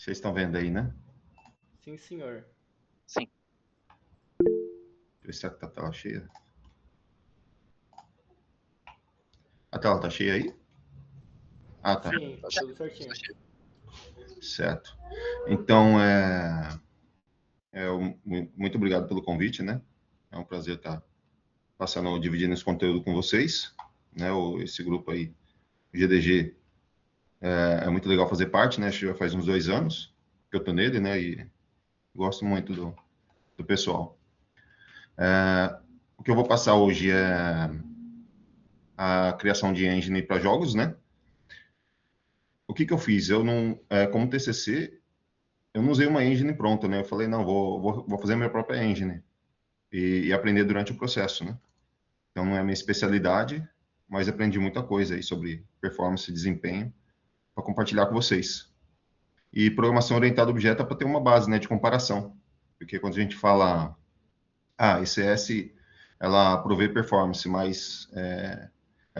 Vocês estão vendo aí, né? Sim, senhor. Sim. Será que tá a tela cheia? A tela tá cheia aí? Ah, tá. Sim, tudo certinho. Certo. Então, muito obrigado pelo convite, né? É um prazer estar dividindo esse conteúdo com vocês, né? Esse grupo aí, o GDG, é muito legal fazer parte, né? Acho que já faz uns 2 anos que eu tô nele, né? E gosto muito do pessoal. O que eu vou passar hoje é a criação de engine para jogos, né? O que eu fiz? Eu não, como TCC, eu não usei uma engine pronta, né? Eu falei, não, vou fazer a minha própria engine e aprender durante o processo, né? Então, não é a minha especialidade, mas aprendi muita coisa aí sobre performance e desempenho para compartilhar com vocês. E programação orientada a objeto é para ter uma base, né, de comparação. Porque quando a gente fala, ECS, ela provê performance, mas é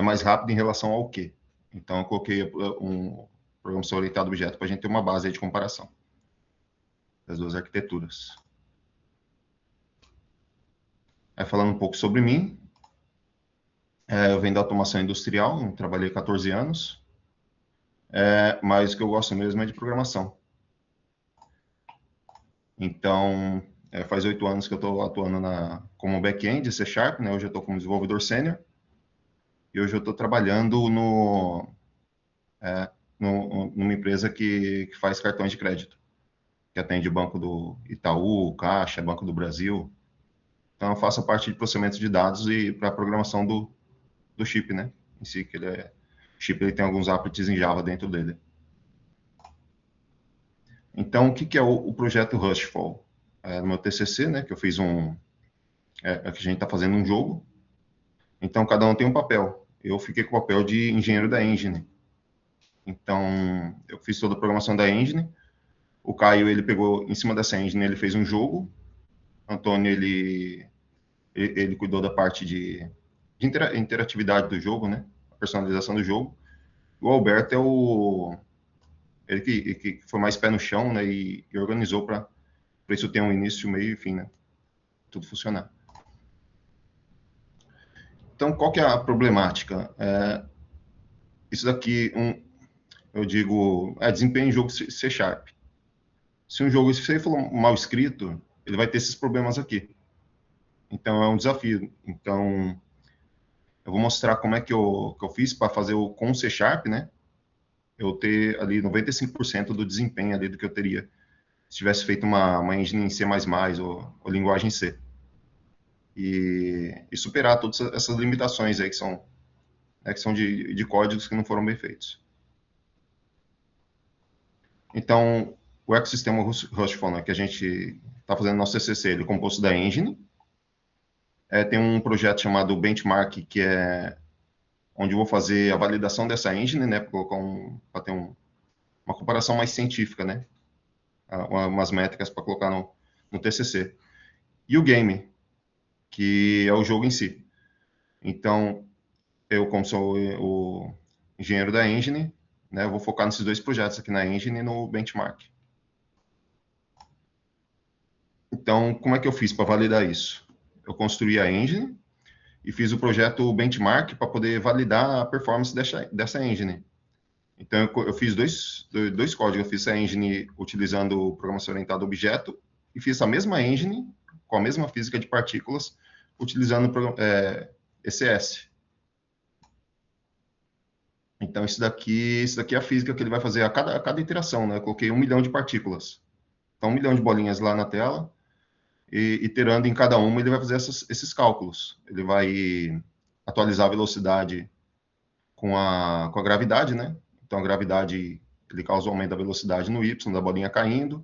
mais rápido em relação ao quê? Então, eu coloquei programação orientada a objeto para a gente ter uma base aí de comparação das duas arquiteturas. Aí, falando um pouco sobre mim, eu venho da automação industrial, trabalhei 14 anos, mas o que eu gosto mesmo é de programação. Então, faz 8 anos que eu estou atuando como back-end, C Sharp, né? Hoje eu estou como desenvolvedor sênior, e hoje eu estou trabalhando numa empresa que faz cartões de crédito, que atende o Banco do Itaú, Caixa, Banco do Brasil. Então, eu faço parte de processamento de dados e para a programação do chip, né? Em si, que o chip ele tem alguns applets em Java dentro dele. Então, o que é o projeto Rushfall? No meu TCC, né, que eu fiz que a gente está fazendo um jogo. Então, cada um tem um papel. Eu fiquei com o papel de engenheiro da engine. Então, eu fiz toda a programação da engine. O Caio, ele pegou, em cima dessa engine, ele fez um jogo. O Antônio, ele cuidou da parte de interatividade do jogo, né? A personalização do jogo. O Alberto ele que foi mais pé no chão, né? E organizou para isso ter um início, meio e fim, né? Tudo funcionar. Então, qual que é a problemática? Isso daqui, eu digo, desempenho em jogo C Sharp. Se um jogo, se você for mal escrito, ele vai ter esses problemas aqui. Então, é um desafio. Então, eu vou mostrar como é que eu fiz para fazer com C Sharp, né? Eu ter ali 95% do desempenho ali do que eu teria se tivesse feito uma engine em C++ ou linguagem C. E superar todas essas limitações aí que são de códigos que não foram bem feitos. Então, o ecossistema Rushfall, né, que a gente está fazendo no nosso CCC, ele é composto da engine. Tem um projeto chamado Benchmark, que é onde eu vou fazer a validação dessa engine, né, para ter uma comparação mais científica, né, umas métricas para colocar no TCC. E o game, que é o jogo em si. Então, eu, como sou o engenheiro da engine, né, eu vou focar nesses 2 projetos aqui na engine e no benchmark. Então, como é que eu fiz para validar isso? Eu construí a engine e fiz o projeto benchmark para poder validar a performance dessa engine. Então, eu fiz dois códigos. Eu fiz a engine utilizando programação orientada a objeto e fiz a mesma engine, com a mesma física de partículas, utilizando ECS. Então, isso daqui é a física que ele vai fazer a cada iteração, né? Eu coloquei 1 milhão de partículas. Então, 1 milhão de bolinhas lá na tela, e iterando em cada uma, ele vai fazer esses cálculos. Ele vai atualizar a velocidade com a gravidade, né? Então, a gravidade, ele causa o aumento da velocidade no y, da bolinha caindo.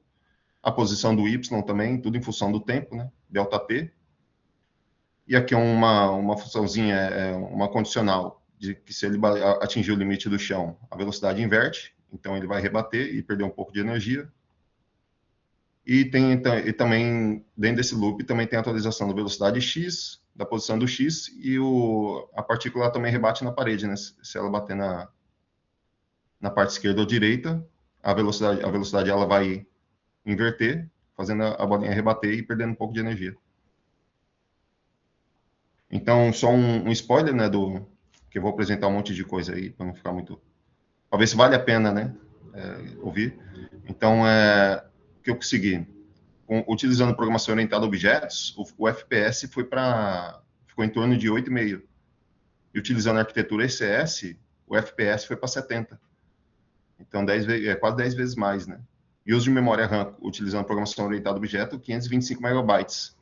A posição do y também, tudo em função do tempo, né? ΔP. E aqui uma funçãozinha, uma condicional, de que se ele atingir o limite do chão, a velocidade inverte, então ele vai rebater e perder um pouco de energia. E também, dentro desse loop, também tem a atualização da velocidade x, da posição do x, e a partícula também rebate na parede, né? Se ela bater na parte esquerda ou direita, a velocidade ela vai inverter, fazendo a bolinha rebater e perdendo um pouco de energia. Então, só um spoiler, né, que eu vou apresentar um monte de coisa aí, para não ficar muito... Para ver se vale a pena, né, ouvir. Então, o que eu consegui? Utilizando programação orientada a objetos, o FPS ficou em torno de 8,5. E utilizando a arquitetura ECS, o FPS foi para 70. Então, quase 10 vezes mais, né? E uso de memória RAM, utilizando programação orientada a objeto, 525 megabytes.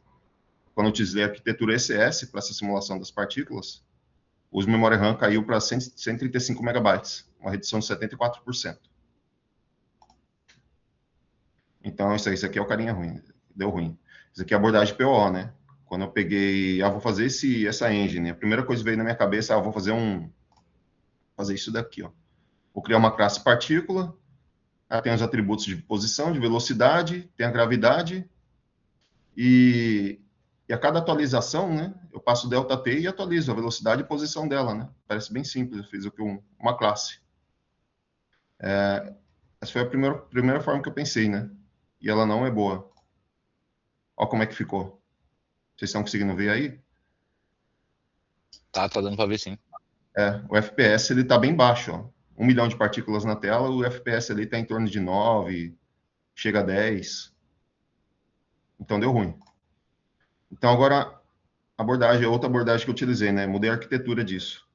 Quando eu utilizei a arquitetura ECS para essa simulação das partículas, o uso de memória RAM caiu para 135 megabytes, uma redução de 74%. Então, isso aqui é o carinha ruim, deu ruim. Isso aqui é a abordagem POO, né? Quando eu peguei, vou fazer essa engine, a primeira coisa que veio na minha cabeça, vou fazer isso daqui, ó. Vou criar uma classe partícula, tem os atributos de posição, de velocidade, tem a gravidade, e a cada atualização, né, eu passo ΔT e atualizo a velocidade e posição dela, né? Parece bem simples, eu fiz aqui uma classe. Essa foi a primeira forma que eu pensei, né? E ela não é boa. Olha como é que ficou. Vocês estão conseguindo ver aí? Tá dando para ver sim. O FPS ele tá bem baixo, ó. 1 milhão de partículas na tela, o FPS ali está em torno de 9, chega a 10. Então deu ruim. Então agora, outra abordagem que eu utilizei, né? Mudei a arquitetura disso.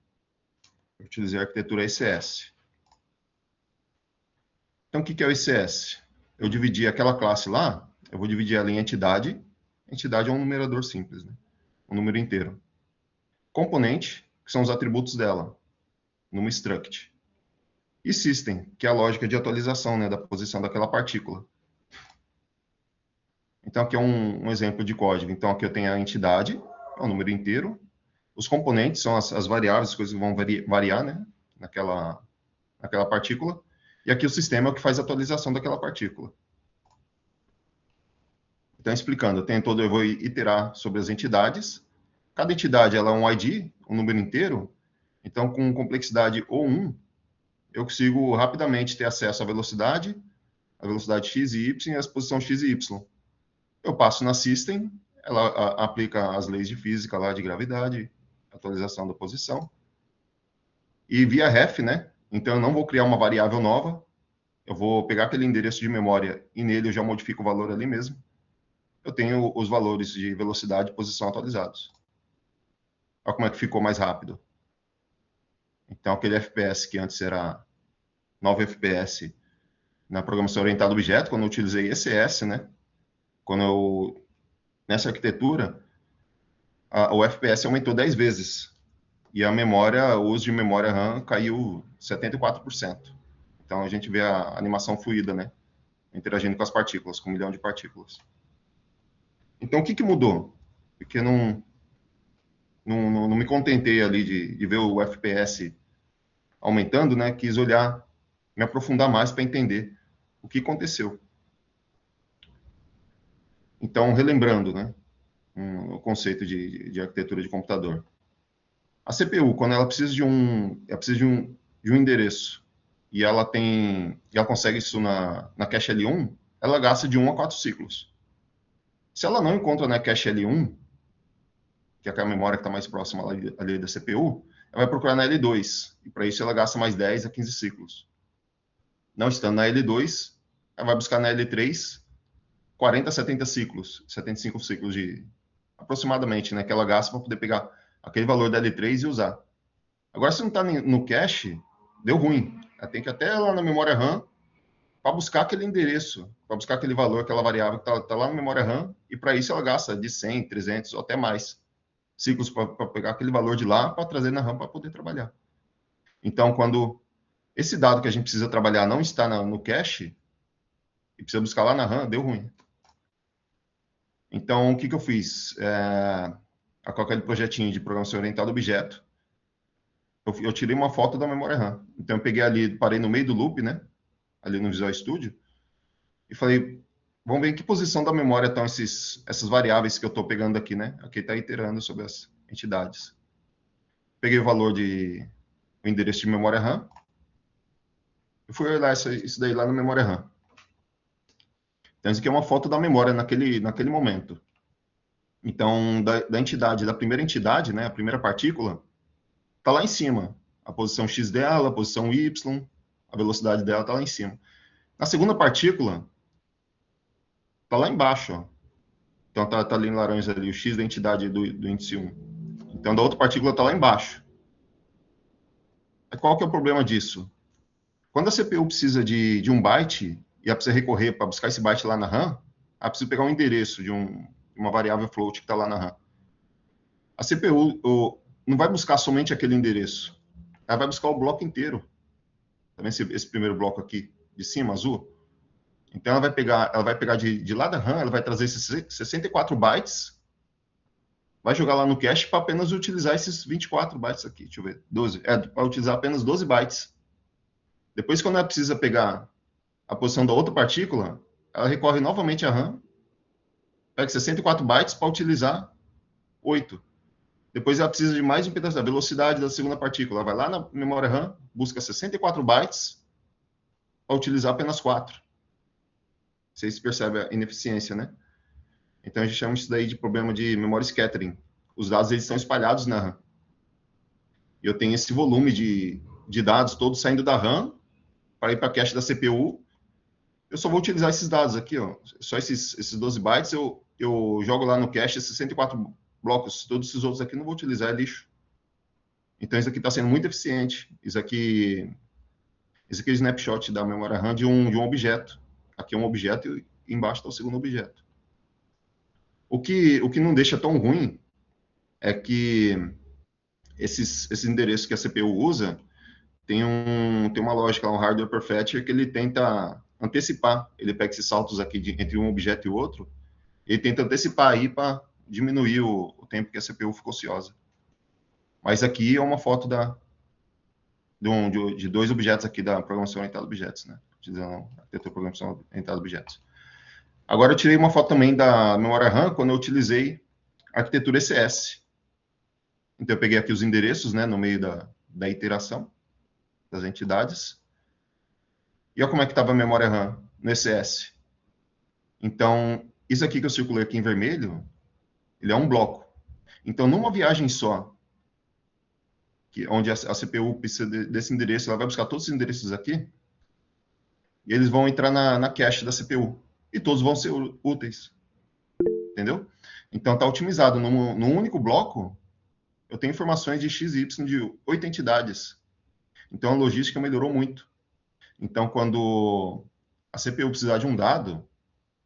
Eu utilizei a arquitetura ECS. Então o que é o ECS? Eu dividi aquela classe lá, eu vou dividir ela em entidade. Entidade é um numerador simples, né? Um número inteiro. Componente, que são os atributos dela, numa struct. E system, que é a lógica de atualização, né, da posição daquela partícula. Então, aqui é um exemplo de código. Então, aqui eu tenho a entidade, é um número inteiro. Os componentes são as variáveis, as coisas que vão variar, né, naquela partícula. E aqui o sistema é o que faz a atualização daquela partícula. Então, explicando, eu vou iterar sobre as entidades. Cada entidade ela é um ID, um número inteiro. Então, com complexidade O1, eu consigo rapidamente ter acesso à velocidade x e y e a posição x e y. Eu passo na system, ela aplica as leis de física lá de gravidade, atualização da posição. E via ref, né? Então eu não vou criar uma variável nova, eu vou pegar aquele endereço de memória e nele eu já modifico o valor ali mesmo. Eu tenho os valores de velocidade e posição atualizados. Olha como é que ficou mais rápido. Então aquele FPS que antes era 9 FPS na programação orientada a objeto, quando eu utilizei ECS, né? Nessa arquitetura, o FPS aumentou 10 vezes. E o uso de memória RAM caiu 74%. Então, a gente vê a animação fluida, né? Interagindo com as partículas, com 1 milhão de partículas. Então, o que mudou? Porque não me contentei ali de ver o FPS aumentando, né? Quis me aprofundar mais para entender o que aconteceu. Então, relembrando, né? O conceito de arquitetura de computador. A CPU, quando ela precisa de um endereço e ela consegue isso na cache L1, ela gasta de 1 a 4 ciclos. Se ela não encontra na cache L1, que é aquela memória que está mais próxima ali da CPU, ela vai procurar na L2, e para isso ela gasta mais 10 a 15 ciclos. Não estando na L2, ela vai buscar na L3 40 a 70 ciclos, 75 ciclos aproximadamente, né, que ela gasta para poder pegar aquele valor da L3 e usar. Agora, se não está no cache, deu ruim. Ela tem que ir até lá na memória RAM para buscar aquele endereço, para buscar aquele valor, aquela variável que está lá na memória RAM, e para isso ela gasta de 100, 300 ou até mais ciclos para pegar aquele valor de lá para trazer na RAM para poder trabalhar. Então, quando esse dado que a gente precisa trabalhar não está no cache, e precisa buscar lá na RAM, deu ruim. Então, o que eu fiz? Com aquele projetinho de programação orientada a objeto, eu tirei uma foto da memória RAM. Então, eu peguei ali, parei no meio do loop, né? Ali no Visual Studio, e falei, vamos ver em que posição da memória estão essas variáveis que eu estou pegando aqui, né? Aqui está iterando sobre as entidades. Peguei o endereço de memória RAM, Eu fui olhar isso daí lá na memória RAM. Então, isso aqui é uma foto da memória naquele momento. Então, da entidade, da primeira entidade, né, a primeira partícula, está lá em cima. A posição x dela, a posição y, a velocidade dela está lá em cima. Na segunda partícula, está lá embaixo. Ó. Então, tá ali em laranja ali, o x da entidade do índice 1. Então, da outra partícula está lá embaixo. Qual que é o problema disso? Quando a CPU precisa de um byte, e ela precisa recorrer para buscar esse byte lá na RAM, ela precisa pegar um endereço de uma variável float que está lá na RAM. A CPU não vai buscar somente aquele endereço. Ela vai buscar o bloco inteiro. Tá vendo esse primeiro bloco aqui, de cima, azul? Então, ela vai pegar de lá da RAM, ela vai trazer esses 64 bytes, vai jogar lá no cache para apenas utilizar esses 24 bytes aqui. Deixa eu ver, 12. Para utilizar apenas 12 bytes. Depois, quando ela precisa pegar a posição da outra partícula, ela recorre novamente à RAM, pega 64 bytes para utilizar 8. Depois ela precisa de mais um pedaço da velocidade da segunda partícula. Ela vai lá na memória RAM, busca 64 bytes para utilizar apenas 4. Vocês percebem a ineficiência, né? Então a gente chama isso daí de problema de memory scattering. Os dados eles estão espalhados na RAM. E eu tenho esse volume de dados todos saindo da RAM para ir para a cache da CPU. Eu só vou utilizar esses dados aqui, ó. Só esses 12 bytes eu jogo lá no cache 64 blocos. Todos esses outros aqui eu não vou utilizar, é lixo. Então isso aqui está sendo muito eficiente. Isso aqui é o snapshot da memória RAM de um objeto. Aqui é um objeto e embaixo está o segundo objeto. O que não deixa tão ruim é que esses endereços que a CPU usa tem uma lógica, um hardware perfetcher que ele tenta antecipar. Ele pega esses saltos aqui entre um objeto e outro, ele tenta antecipar aí para diminuir o tempo que a CPU ficou ociosa. Mas aqui é uma foto de dois objetos aqui da programação orientada a objetos, né? Utilizando a arquitetura programação orientada a objetos. Agora eu tirei uma foto também da memória RAM quando eu utilizei a arquitetura ECS. Então eu peguei aqui os endereços, né, no meio da iteração das entidades. E olha como é que estava a memória RAM no ECS. Então, isso aqui que eu circulei aqui em vermelho, ele é um bloco. Então, numa viagem só, onde a CPU precisa desse endereço, ela vai buscar todos os endereços aqui, e eles vão entrar na cache da CPU. E todos vão ser úteis. Entendeu? Então, está otimizado. Num único bloco, eu tenho informações de x e y de 8 entidades. Então, a logística melhorou muito. Então, quando a CPU precisar de um dado, o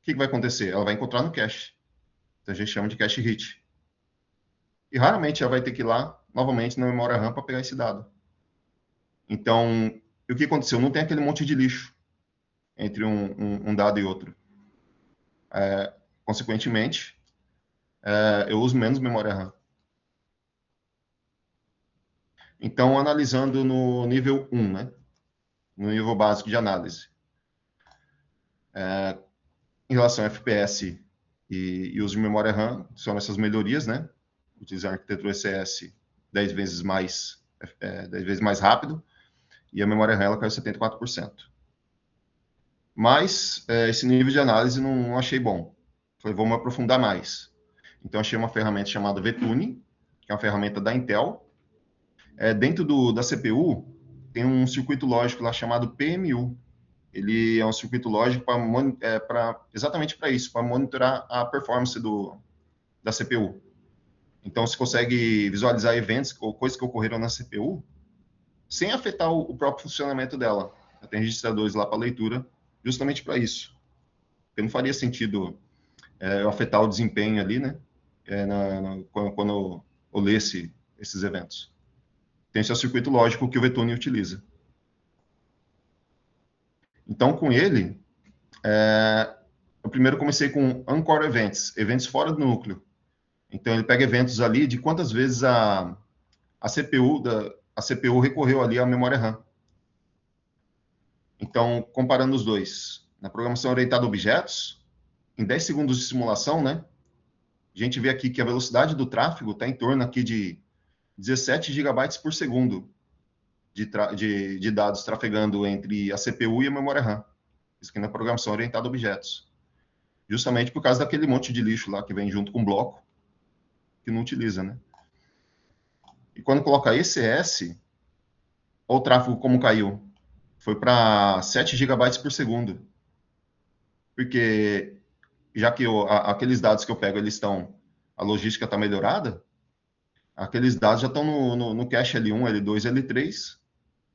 que vai acontecer? Ela vai encontrar no cache. Então, a gente chama de cache hit. E raramente ela vai ter que ir lá, novamente, na memória RAM para pegar esse dado. Então, o que aconteceu? Não tem aquele monte de lixo entre um dado e outro. Consequentemente, eu uso menos memória RAM. Então, analisando no nível 1, né? No nível básico de análise. Em relação a FPS e uso de memória RAM, são essas melhorias, né? Utilizar a arquitetura ECS 10 vezes mais rápido, e a memória RAM ela caiu 74%. Mas esse nível de análise não achei bom. Falei, vamos aprofundar mais. Então, achei uma ferramenta chamada VTune, que é uma ferramenta da Intel. Dentro da CPU, tem um circuito lógico lá chamado PMU. Ele é um circuito lógico exatamente para isso, para monitorar a performance da CPU. Então, você consegue visualizar eventos ou coisas que ocorreram na CPU sem afetar o próprio funcionamento dela. Tem registradores lá para leitura justamente para isso. Porque não faria sentido eu afetar o desempenho ali, né? Quando eu lesse esses eventos. Tem esse circuito lógico que o VTune utiliza. Então, com ele, eu primeiro comecei com Anchor Events, eventos fora do núcleo. Então, ele pega eventos ali de quantas vezes a CPU recorreu ali à memória RAM. Então, comparando os dois, na programação orientada a objetos, em 10 segundos de simulação, né, a gente vê aqui que a velocidade do tráfego está em torno aqui de 17 GB por segundo. de dados trafegando entre a CPU e a memória RAM. Isso aqui na programação orientada a objetos. Justamente por causa daquele monte de lixo lá que vem junto com o bloco, que não utiliza, né? E quando coloca ECS, olha o tráfego como caiu. Foi para 7 GB por segundo. Porque já que aqueles dados que eu pego, a logística está melhorada, aqueles dados já estão no cache L1, L2, L3,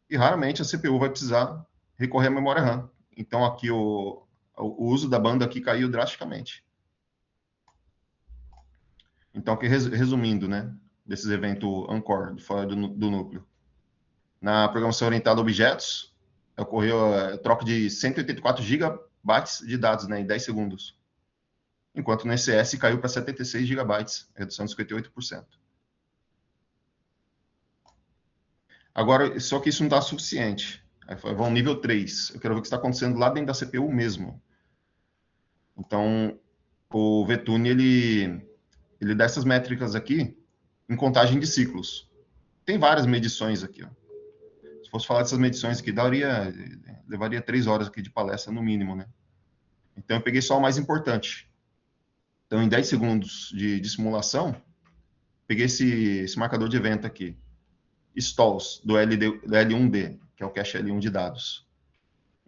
e raramente a CPU vai precisar recorrer à memória RAM. Então aqui o uso da banda aqui caiu drasticamente. Então aqui resumindo, né, desses eventos Ancore, de fora do núcleo. Na programação orientada a objetos, ocorreu a troca de 184 gigabytes de dados, né, em 10 segundos. Enquanto no ECS caiu para 76 gigabytes, redução de 58%. Agora, só que isso não está suficiente. Aí vamos nível 3. Eu quero ver o que está acontecendo lá dentro da CPU mesmo. Então, o VTune, ele dá essas métricas aqui em contagem de ciclos. Tem várias medições aqui. Ó. Se fosse falar dessas medições aqui, levaria 3 horas aqui de palestra no mínimo, né? Então, eu peguei só o mais importante. Então, em 10 segundos de simulação, peguei esse marcador de evento aqui. Stalls do L1D, que é o cache L1 de dados.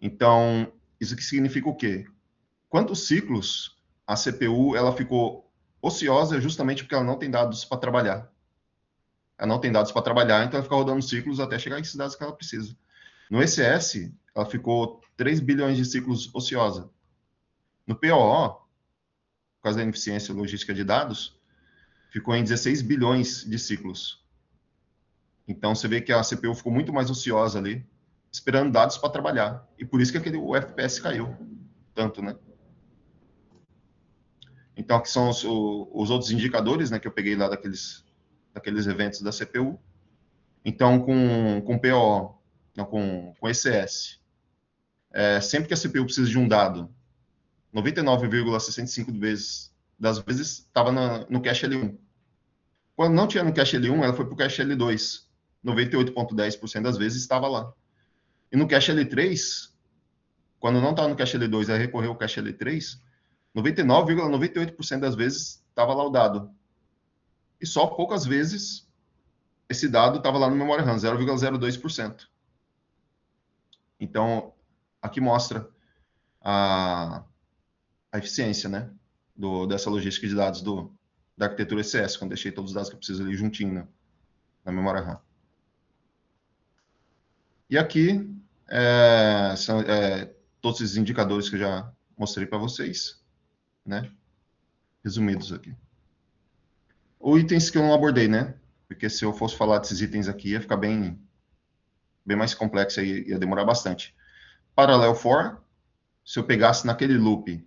Então, isso que significa o quê? Quantos ciclos a CPU ela ficou ociosa justamente porque ela não tem dados para trabalhar. Ela não tem dados para trabalhar, então ela fica rodando ciclos até chegar esses dados que ela precisa. No ECS, ela ficou 3 bilhões de ciclos ociosa. No POO, por causa da ineficiência logística de dados, ficou em 16 bilhões de ciclos. Então, você vê que a CPU ficou muito mais ociosa ali, esperando dados para trabalhar. E por isso que o FPS caiu tanto, né? Então, aqui são os outros indicadores, né, que eu peguei lá daqueles eventos da CPU. Então, com PO, não, com ECS, sempre que a CPU precisa de um dado, 99,65 das vezes estava no cache L1. Quando não tinha no cache L1, ela foi para o cache L2. 98,10% das vezes estava lá. E no cache L3, quando não estava no cache L2, ela recorreu ao cache L3, 99,98% das vezes estava lá o dado. E só poucas vezes esse dado estava lá no memória RAM, 0,02%. Então, aqui mostra a eficiência, né, dessa logística de dados da arquitetura ECS, quando deixei todos os dados que eu preciso ali juntinho na memória RAM. E aqui são todos esses indicadores que eu já mostrei para vocês, né, resumidos aqui. Os itens que eu não abordei, né, porque se eu fosse falar desses itens aqui, ia ficar bem mais complexo, ia demorar bastante. Parallel for, se eu pegasse naquele loop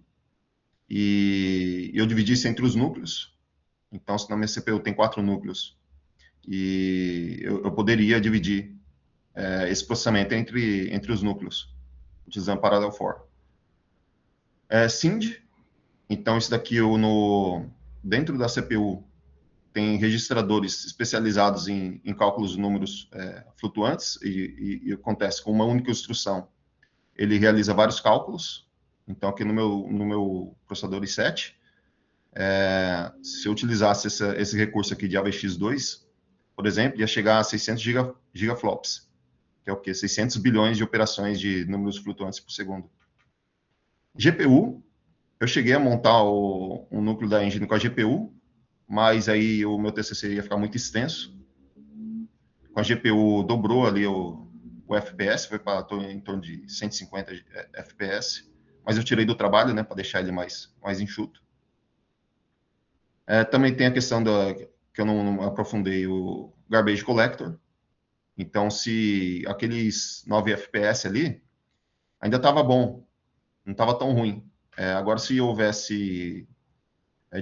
e eu dividisse entre os núcleos, então se na minha CPU tem 4 núcleos, e eu poderia dividir esse processamento entre os núcleos, utilizando Parallel for. SIND, então isso daqui dentro da CPU tem registradores especializados em cálculos de números flutuantes, e acontece com uma única instrução. Ele realiza vários cálculos. Então, aqui no meu processador i7, se eu utilizasse esse recurso aqui de AVX2, por exemplo, ia chegar a 600 gigaflops, que é o quê? 600 bilhões de operações de números flutuantes por segundo. GPU, eu cheguei a montar um núcleo da engine com a GPU, mas aí o meu TCC ia ficar muito extenso. Com a GPU dobrou ali o FPS, foi para em torno de 150 FPS, mas eu tirei do trabalho, né, para deixar ele mais enxuto. Também tem a questão que eu não aprofundei, o Garbage Collector. Então, se aqueles 9 FPS ali, ainda estava bom, não estava tão ruim. Agora, se houvesse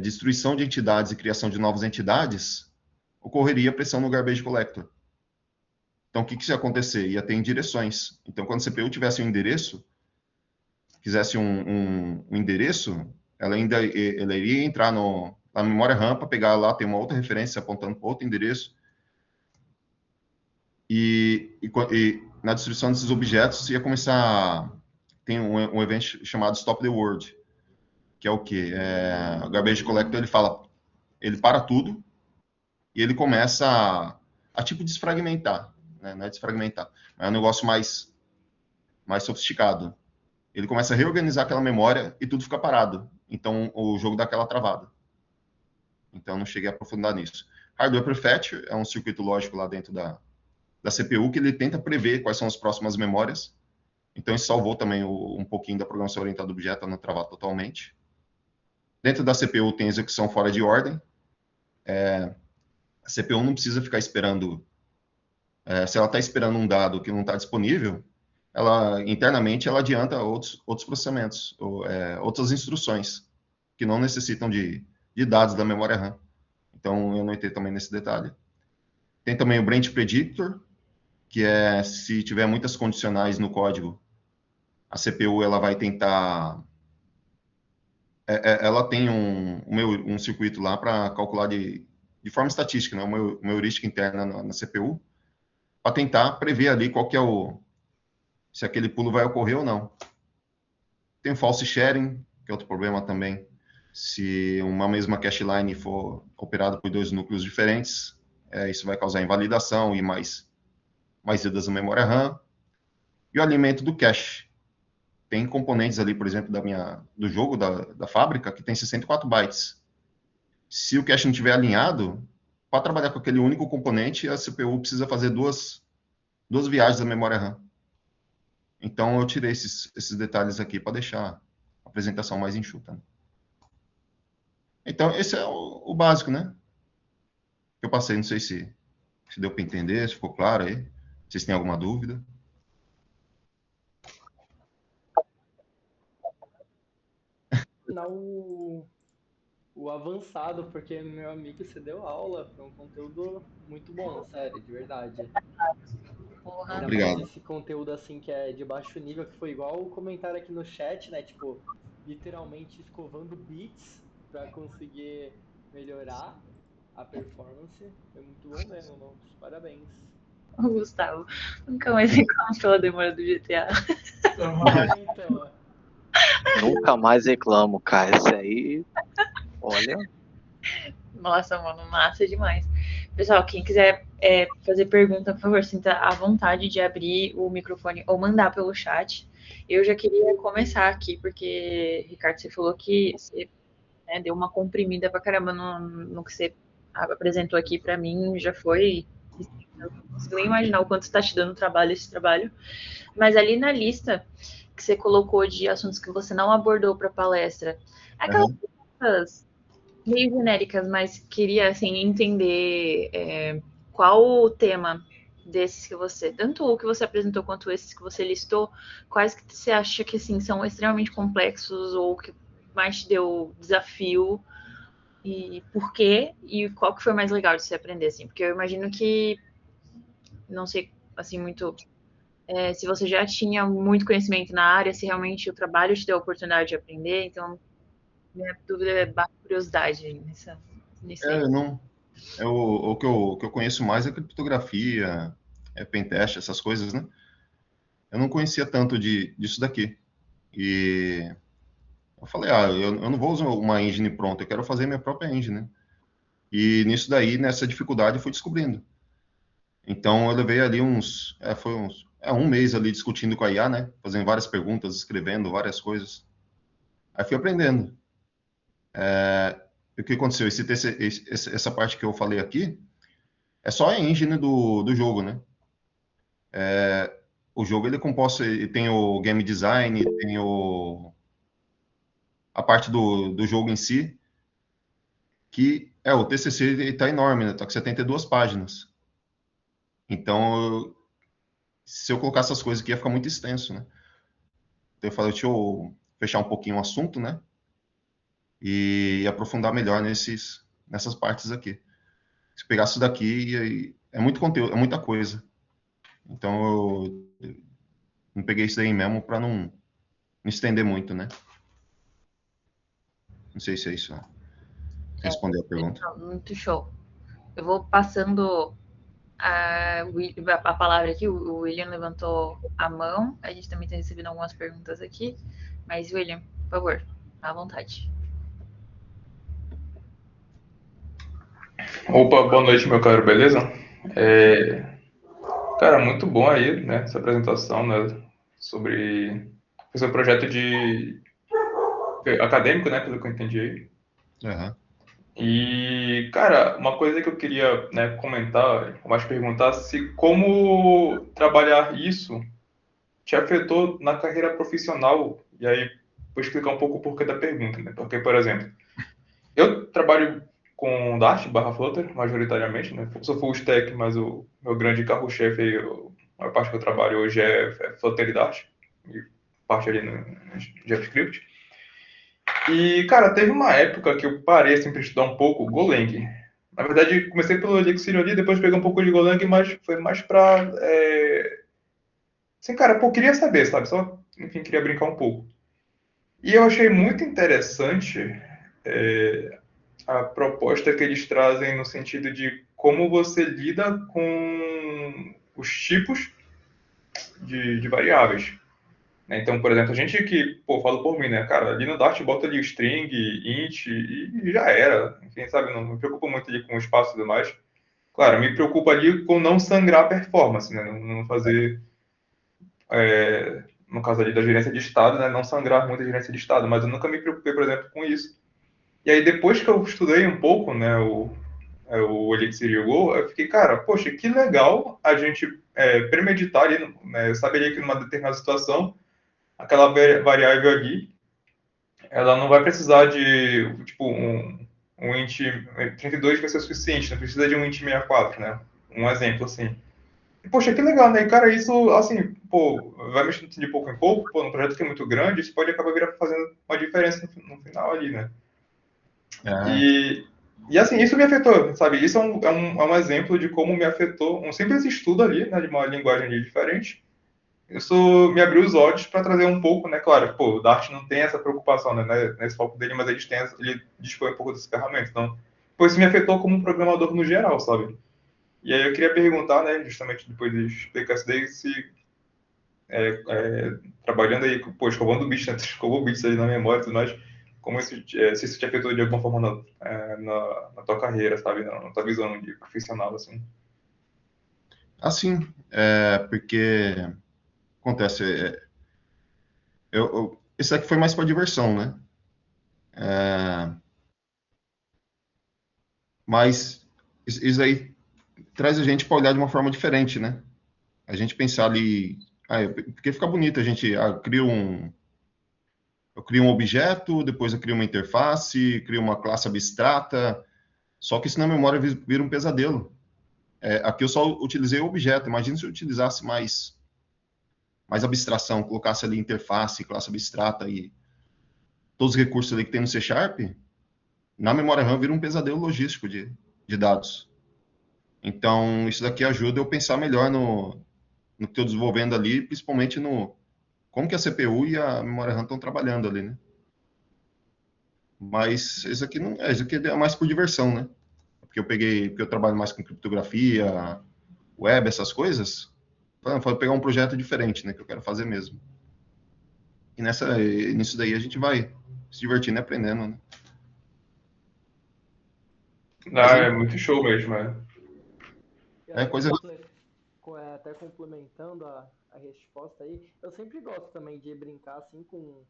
destruição de entidades e criação de novas entidades, ocorreria pressão no Garbage Collector. Então, o que ia acontecer? Ia ter indireções. Então, quando a CPU tivesse um endereço, quisesse um endereço, ela iria entrar na memória RAM para pegar lá, tem uma outra referência apontando para outro endereço. E na distribuição desses objetos ia começar... Tem um evento chamado Stop the World, que é o quê? O Garbage Collector, ele fala... Ele para tudo e ele começa a tipo desfragmentar, né? Não é desfragmentar, mas é um negócio mais sofisticado. Ele começa a reorganizar aquela memória e tudo fica parado. Então o jogo dá aquela travada. Então não cheguei a aprofundar nisso. Hardware Prefetch é um circuito lógico lá dentro da CPU que ele tenta prever quais são as próximas memórias. Então isso salvou também um pouquinho da programação orientada a objeto, não travar totalmente. Dentro da CPU tem execução fora de ordem. A CPU não precisa ficar esperando. Se ela está esperando um dado que não está disponível, ela internamente ela adianta outros processamentos, outras instruções que não necessitam de dados da memória RAM. Então eu não entrei também nesse detalhe. Tem também o Branch Predictor, que é se tiver muitas condicionais no código, a CPU ela vai tentar... ela tem um circuito lá para calcular de forma estatística, né, uma heurística interna na CPU, para tentar prever ali qual que é se aquele pulo vai ocorrer ou não. Tem o false sharing, que é outro problema também. Se uma mesma cache line for operada por dois núcleos diferentes, isso vai causar invalidação e mais idas na memória RAM. E o alimento do cache. Tem componentes ali, por exemplo, do jogo, da fábrica, que tem 64 bytes. Se o cache não estiver alinhado, para trabalhar com aquele único componente, a CPU precisa fazer duas viagens da memória RAM. Então, eu tirei esses detalhes aqui para deixar a apresentação mais enxuta. Então, esse é o básico, né? Que eu passei, não sei se deu para entender, se ficou claro aí. Vocês têm alguma dúvida? Não o avançado, porque meu amigo você deu aula, foi um conteúdo muito bom, sério, de verdade. Porra. Ainda mais Obrigado. esse conteúdo assim que é de baixo nível, que foi igual o comentário aqui no chat, né? Tipo, literalmente escovando bits pra conseguir melhorar a performance. Foi muito bom mesmo, não? Parabéns. O Gustavo nunca mais reclama pela demora do GTA. Então, Nunca mais reclamo, cara. Isso aí, olha. Nossa, mano, massa demais. Pessoal, quem quiser fazer pergunta, por favor, sinta à vontade de abrir o microfone ou mandar pelo chat. Eu já queria começar aqui, porque, Ricardo, você falou que você deu uma comprimida pra caramba no que você apresentou aqui pra mim, já foi... Eu não consigo nem imaginar o quanto está te dando trabalho esse trabalho. Mas ali na lista que você colocou de assuntos que você não abordou para palestra, aquelas perguntas meio genéricas, mas queria assim entender qual o tema desses que você, tanto o que você apresentou quanto esses que você listou, quais que você acha que assim são extremamente complexos ou que mais te deu desafio e por quê e qual que foi mais legal de você aprender assim, porque eu imagino que não sei assim muito se você já tinha muito conhecimento na área, se realmente o trabalho te deu a oportunidade de aprender, então minha dúvida é barra curiosidade nisso aí. Não. O que eu conheço mais é criptografia, pentest, essas coisas, né? Eu não conhecia tanto disso daqui. E eu falei, eu não vou usar uma engine pronta, eu quero fazer minha própria engine, né? E nisso daí, nessa dificuldade, eu fui descobrindo. Então, eu levei ali foi um mês ali discutindo com a IA, né? Fazendo várias perguntas, escrevendo várias coisas. Aí fui aprendendo. O que aconteceu? Essa parte que eu falei aqui é só a engine do jogo, né? O jogo ele é composto, ele tem o game design, tem a parte do jogo em si, que o TCC está enorme, né? Tá com 72 páginas. Então, se eu colocar essas coisas aqui, ia ficar muito extenso, né? Então eu falei, deixa eu fechar um pouquinho o assunto, né? E aprofundar melhor nessas partes aqui. Se pegar isso daqui, é muito conteúdo, é muita coisa. Então eu não peguei isso daí mesmo para não me estender muito, né? Não sei se é isso. Responder a pergunta. Muito show. Eu vou passando a palavra aqui, o William levantou a mão, a gente também está recebendo algumas perguntas aqui, mas William, por favor, à vontade. Opa, boa noite, meu caro, beleza? Cara, muito bom aí, né, essa apresentação, né, sobre o seu projeto de acadêmico, né, pelo que eu entendi aí. Aham. E, cara, uma coisa que eu queria, né, comentar, ou mais perguntar, se como trabalhar isso te afetou na carreira profissional, e aí vou explicar um pouco o porquê da pergunta, né? Porque, por exemplo, eu trabalho com Dart barra Flutter, majoritariamente, né? Eu sou full stack, mas o meu grande carro-chefe, aí, a maior parte que eu trabalho hoje é Flutter e Dart, e parte ali no JavaScript. E, cara, teve uma época que eu parei, assim, para estudar um pouco Golang. Na verdade, comecei pelo Elixir ali, depois peguei um pouco de Golang, mas foi mais pra... Assim, cara, pô, queria saber, sabe? Só, enfim, queria brincar um pouco. E eu achei muito interessante a proposta que eles trazem no sentido de como você lida com os tipos de variáveis. Né? Então, por exemplo, a gente que, pô, falo por mim, né, cara, ali no Dart bota ali o string, int e já era. Enfim, sabe, não me preocupo muito ali com o espaço e tudo mais. Claro, me preocupa ali com não sangrar a performance, né, não fazer, no caso ali da gerência de estado, né, não sangrar muito a gerência de estado, mas eu nunca me preocupei, por exemplo, com isso. E aí, depois que eu estudei um pouco, né, o Elixir e o Go, eu fiquei, cara, poxa, que legal a gente premeditar ali, né, saber ali que numa determinada situação, aquela variável ali, ela não vai precisar de, tipo, um int 32 vai ser o suficiente, não precisa de um int 64, né? Um exemplo, assim. E, poxa, que legal, né? E, cara, isso, assim, pô, vai mexendo de pouco em pouco, pô, num projeto que é muito grande, isso pode acabar fazendo uma diferença no final ali, né? É, E assim, isso me afetou, sabe? Isso é um exemplo de como me afetou um simples estudo ali, né, de uma linguagem ali diferente. Isso me abriu os olhos para trazer um pouco, né? Claro, pô, o Dart não tem essa preocupação, né, nesse foco dele, mas ele dispõe um pouco desse ferramenta. Então, pô, isso me afetou como um programador no geral, sabe? E aí eu queria perguntar, né, justamente depois de explicar isso daí, se trabalhando aí, pô, escovando bits, né? Escovou bits aí na memória e tudo mais, como isso, se isso te afetou de alguma forma na tua carreira, sabe? Na tua visão de profissional, assim. assim, porque acontece, esse aqui foi mais para diversão, né? É, mas isso aí traz a gente para olhar de uma forma diferente, né? A gente pensar ali, porque fica bonito, a gente eu crio um objeto, depois eu crio uma interface, crio uma classe abstrata, só que isso na memória vira um pesadelo. Aqui eu só utilizei o objeto, imagina se eu utilizasse mais abstração, colocasse ali interface, classe abstrata e todos os recursos ali que tem no C Sharp, na memória RAM vira um pesadelo logístico de dados. Então, isso daqui ajuda eu pensar melhor no que estou desenvolvendo ali, principalmente no como que a CPU e a memória RAM estão trabalhando ali, né? Mas isso aqui é mais por diversão, né? Porque eu trabalho mais com criptografia, web, essas coisas. Vou pegar um projeto diferente, né? Que eu quero fazer mesmo. Nisso daí a gente vai se divertindo e aprendendo, né? Mas Ah, é muito show mesmo, é. E é até, coisa. até complementando a resposta aí, eu sempre gosto também de brincar assim com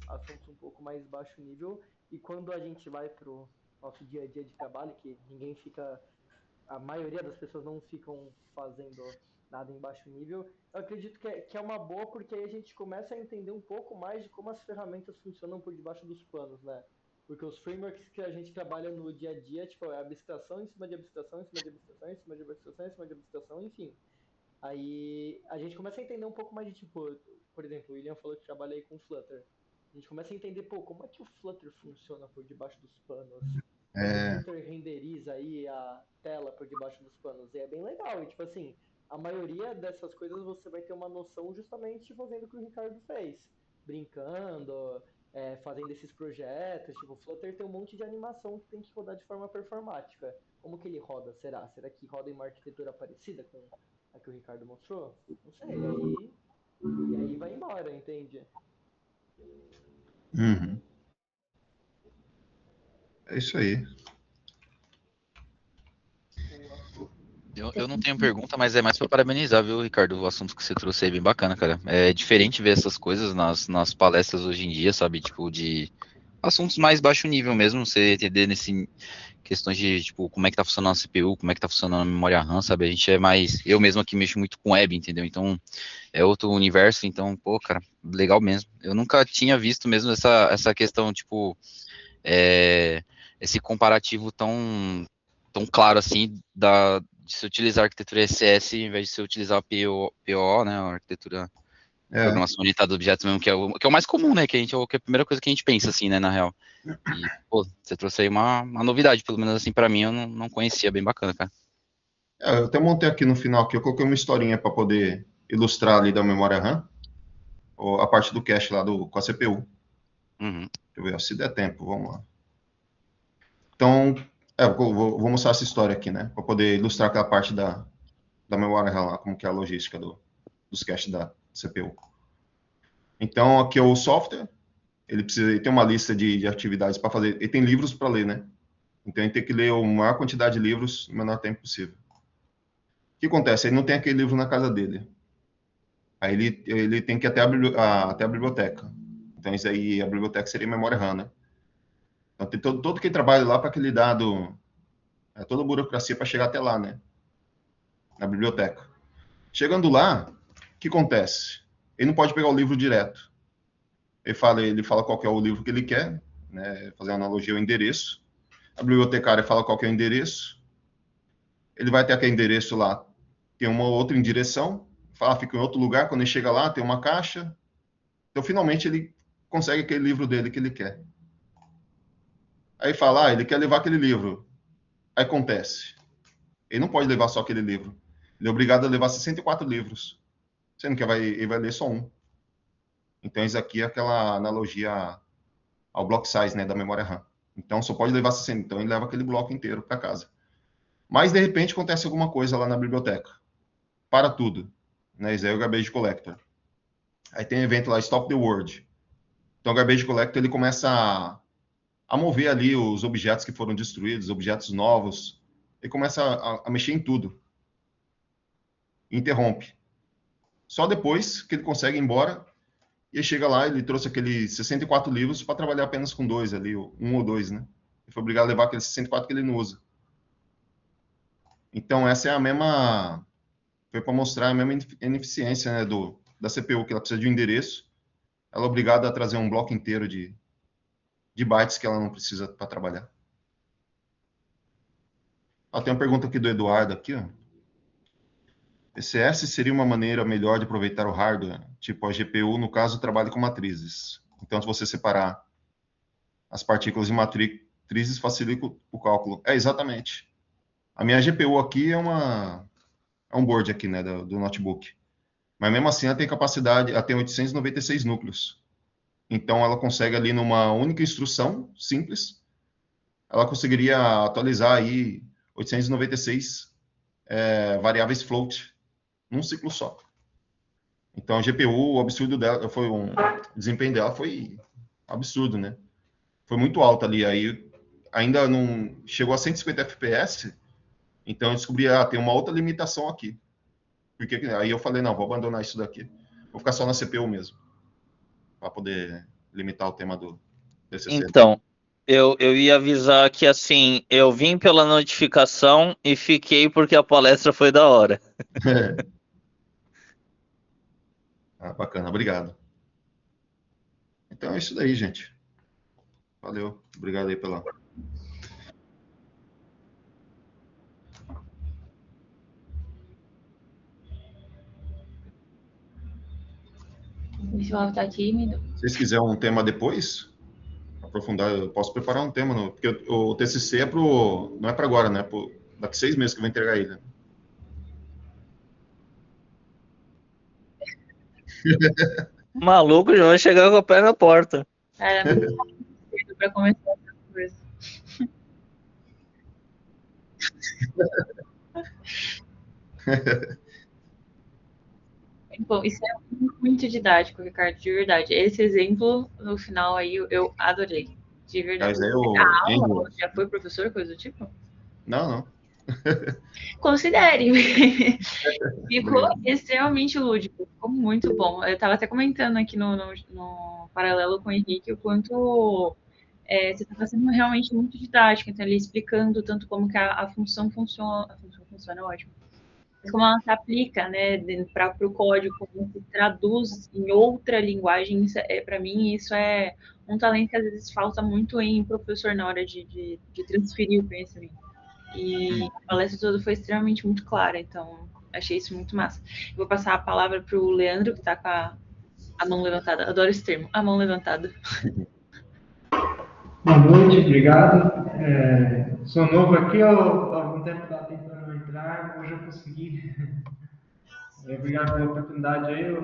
assuntos um pouco mais baixo nível, e quando a gente vai pro nosso dia a dia de trabalho, que ninguém fica, a maioria das pessoas não ficam fazendo nada em baixo nível, eu acredito que é uma boa, porque aí a gente começa a entender um pouco mais de como as ferramentas funcionam por debaixo dos panos, né? Porque os frameworks que a gente trabalha no dia a dia, tipo, é abstração em cima de abstração, em cima de abstração, em cima de abstração, em cima de abstração, enfim. Aí a gente começa a entender um pouco mais de, tipo, por exemplo, o William falou que trabalha aí com Flutter. A gente começa a entender, pô, como é que o Flutter funciona por debaixo dos panos? Como o É, Flutter renderiza aí a tela por debaixo dos panos? E é bem legal. E, tipo assim, a maioria dessas coisas você vai ter uma noção justamente fazendo o que o Ricardo fez. Brincando, fazendo esses projetos. Tipo, o Flutter tem um monte de animação que tem que rodar de forma performática. Como que ele roda, será? Será que roda em uma arquitetura parecida com a que o Ricardo mostrou? Não sei, e aí vai embora, entende? Uhum. É isso aí. Eu não tenho pergunta, mas é mais para parabenizar, viu, Ricardo? O assunto que você trouxe aí é bem bacana, cara. É diferente ver essas coisas nas palestras hoje em dia, sabe? Tipo, de assuntos mais baixo nível mesmo, você entender nesse questões de, tipo, como é que tá funcionando a CPU, como é que tá funcionando a memória RAM, sabe? A gente é mais. Eu mesmo aqui mexo muito com web, entendeu? Então, é outro universo, então, pô, cara, legal mesmo. Eu nunca tinha visto mesmo essa questão, tipo, é, esse comparativo tão claro assim de se utilizar a arquitetura SS em vez de se utilizar a PO, né, a arquitetura de É, programação orientada a objetos mesmo, que é o mais comum, né, que é a primeira coisa que a gente pensa, assim, né, na real. E, pô, você trouxe aí uma novidade, pelo menos assim, pra mim, eu não conhecia, bem bacana, cara. eu até montei aqui no final, que eu coloquei uma historinha para poder ilustrar ali da memória RAM, ou a parte do cache lá com a CPU. Uhum. Deixa eu ver, se der tempo, vamos lá. Então, vou mostrar essa história aqui, né? Para poder ilustrar aquela parte da memória RAM lá, como que é a logística dos caches da CPU. Então, aqui é o software, ele tem uma lista de atividades para fazer, ele tem livros para ler, né? Então, ele tem que ler a maior quantidade de livros no menor tempo possível. O que acontece? Ele não tem aquele livro na casa dele. Aí ele tem que ir até a biblioteca. Então, isso aí, a biblioteca seria memória RAM, né? Então, tem todo aquele trabalho lá para aquele dado, toda a burocracia para chegar até lá, né? Na biblioteca. Chegando lá, o que acontece? Ele não pode pegar o livro direto. Ele fala qual que é o livro que ele quer, né? Fazer uma analogia ao endereço. A bibliotecária fala qual que é o endereço. Ele vai até aquele endereço lá, tem uma outra indireção, fica em outro lugar. Quando ele chega lá, tem uma caixa. Então, finalmente, ele consegue aquele livro dele que ele quer. Aí fala, ele quer levar aquele livro. Aí acontece. Ele não pode levar só aquele livro. Ele é obrigado a levar 64 livros. Sendo que ele vai ler só um. Então, isso aqui é aquela analogia ao block size, né, da memória RAM. Então, só pode levar 60. Então, ele leva aquele bloco inteiro para casa. Mas, de repente, acontece alguma coisa lá na biblioteca. Para tudo. Né? Isso aí é o Garbage Collector. Aí tem um evento lá, Stop the World. Então, o Garbage Collector, ele começa a mover ali os objetos que foram destruídos, objetos novos. Ele começa a mexer em tudo. E interrompe. Só depois que ele consegue ir embora, e ele chega lá, ele trouxe aqueles 64 livros para trabalhar apenas com dois ali, um ou dois, né? Ele foi obrigado a levar aqueles 64 que ele não usa. Então, essa é a mesma... Foi para mostrar a mesma ineficiência, né, da CPU, que ela precisa de um endereço. Ela é obrigada a trazer um bloco inteiro de bytes que ela não precisa para trabalhar. Tem uma pergunta aqui do Eduardo, aqui, ó. PCS seria uma maneira melhor de aproveitar o hardware? Tipo, a GPU, no caso, trabalha com matrizes. Então, se você separar as partículas de matrizes, facilita o cálculo. Exatamente. A minha GPU aqui é um board aqui, né, do notebook. Mas mesmo assim, ela tem capacidade, ela tem 896 núcleos. Então, ela consegue ali numa única instrução simples, ela conseguiria atualizar aí 896 variáveis float num ciclo só. Então, a GPU, o absurdo dela, o desempenho dela foi absurdo, né? Foi muito alto ali. Aí, ainda não chegou a 150 FPS, então eu descobri, tem uma outra limitação aqui. Porque aí eu falei, não, vou abandonar isso daqui. Vou ficar só na CPU mesmo, para poder limitar o tema do DCC. Então, eu ia avisar que, assim, eu vim pela notificação e fiquei porque a palestra foi da hora. Bacana, obrigado. Então é isso daí, gente. Valeu, obrigado aí pela... O visual tá tímido. Se vocês quiserem um tema depois, aprofundar, eu posso preparar um tema, porque o TCC não é para agora, né? Daqui 6 meses que eu vou entregar ele. Maluco, já vai chegar com o pé na porta. Cara, não tá cedo pra começar essa coisa. Bom, isso é muito didático, Ricardo, de verdade. Esse exemplo, no final aí, eu adorei. De verdade. Mas aí o Andrew. Já foi professor, coisa do tipo? Não, não. Considere. Ficou Obrigado. extremamente lúdico, ficou muito bom. Eu estava até comentando aqui no paralelo com o Henrique o quanto você está sendo realmente muito didático, então ele explicando tanto como que a função funciona, é ótimo, mas como ela se aplica, né, para o código, como se traduz em outra linguagem, para mim isso é um talento que às vezes falta muito em professor na hora de transferir o conhecimento. E a palestra toda foi extremamente muito clara, então achei isso muito massa. Vou passar a palavra para o Leandro, que está com a mão levantada. Adoro esse termo, a mão levantada. Boa noite, obrigado. Sou novo aqui, há algum tempo estava tentando entrar, hoje eu consegui. Obrigado pela oportunidade aí,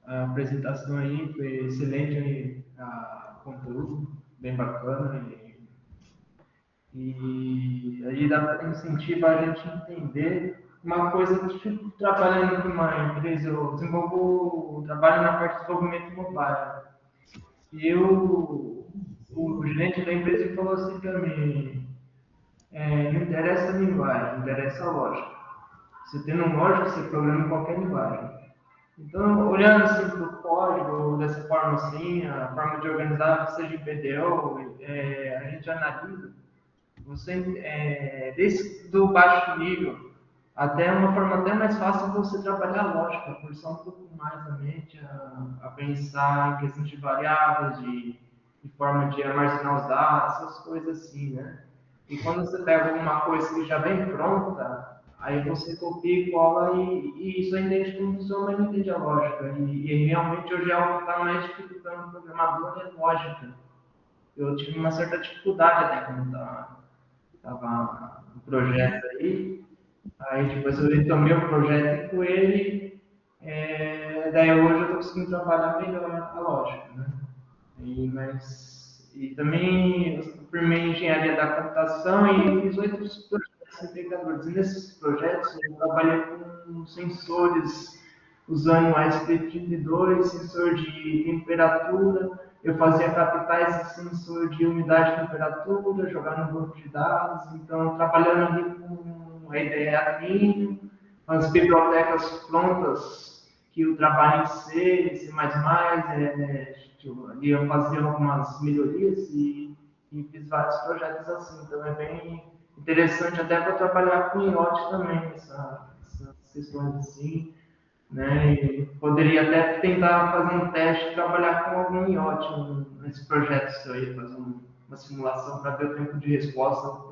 a apresentação aí foi excelente, aí, o conteúdo, bem bacana. E aí dá para incentivar a gente a entender uma coisa que, tipo, trabalhando numa empresa, eu trabalho na parte de desenvolvimento mobile. E o gerente da empresa falou assim para mim, não interessa a linguagem, interessa a lógica. Você tendo lógica, você programa em qualquer linguagem. Então, olhando assim para o código, dessa forma assim, a forma de organizar, seja em PDO, a gente analisa, desde do baixo nível até uma forma até mais fácil de você trabalhar a lógica, forçar um pouco mais a mente a pensar em questão de variáveis, de forma de armazenar os dados, essas coisas assim, né? E quando você pega alguma coisa que já vem pronta, aí você copia e cola e isso entende como funciona, mas não entende a lógica. E realmente hoje é algo que está mais dificultando o programador, é lógica. Eu tive uma certa dificuldade até quando estava no projeto aí depois eu retomei o projeto e com ele, daí hoje eu estou conseguindo trabalhar melhor a lógica, né? E também eu formei em engenharia da computação e fiz 8 projetos integradores. E nesses projetos eu trabalhei com sensores usando a SP32, sensor de temperatura. Eu fazia capitais de sensor de umidade e temperatura, jogar no banco de dados. Então, trabalhando ali com a ideia Arduino, as bibliotecas prontas que o trabalho em C, C++, ali eu fazia algumas melhorias e fiz vários projetos assim. Então é bem interessante até para trabalhar com IoT também, essas questões assim, né? E poderia até tentar fazer um teste, trabalhar com algum IoT nesse projeto seu aí, fazer uma simulação para ver o tempo de resposta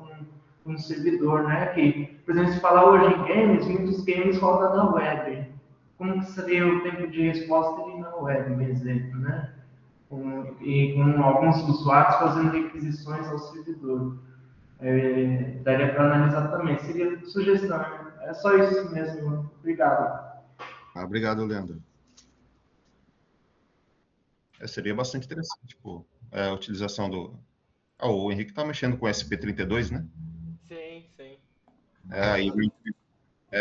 com um servidor, né? Que, por exemplo, se falar hoje em games, muitos games rodam na web. Como que seria o tempo de resposta ali na web, por exemplo, né? E com alguns usuários fazendo requisições ao servidor. Daria para analisar também. Seria sugestão, né? É só isso mesmo. Obrigado. Obrigado, Leandro. Seria bastante interessante, tipo, a utilização do... o Henrique está mexendo com SP32, né? Sim, sim. Aí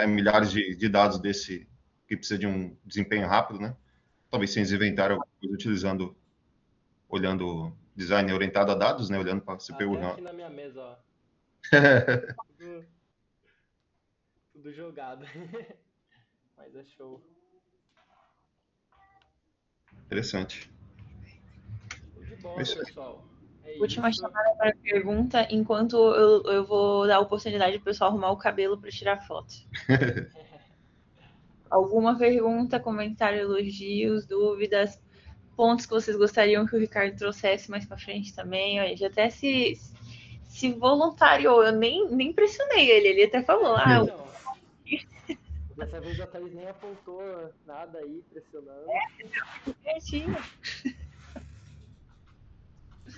milhares de dados desse que precisa de um desempenho rápido, né? Talvez sem inventar alguma coisa utilizando, olhando design orientado a dados, né? Olhando para a CPU. Até aqui na minha mesa, ó. Tudo jogado. Mas é show. Interessante. Show de bola, pessoal. Última isso. chamada para pergunta, enquanto eu vou dar a oportunidade pro pessoal arrumar o cabelo para tirar foto. Alguma pergunta, comentário, elogios, dúvidas, pontos que vocês gostariam que o Ricardo trouxesse mais para frente também? Ó, já até se voluntariou, eu nem pressionei ele até falou. Então, dessa vez a Thaís nem apontou nada aí, pressionando. Quietinho.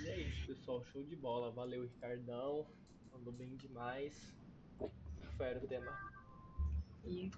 E é isso, pessoal. Show de bola. Valeu, Ricardão. Mandou bem demais. Fera o tema. E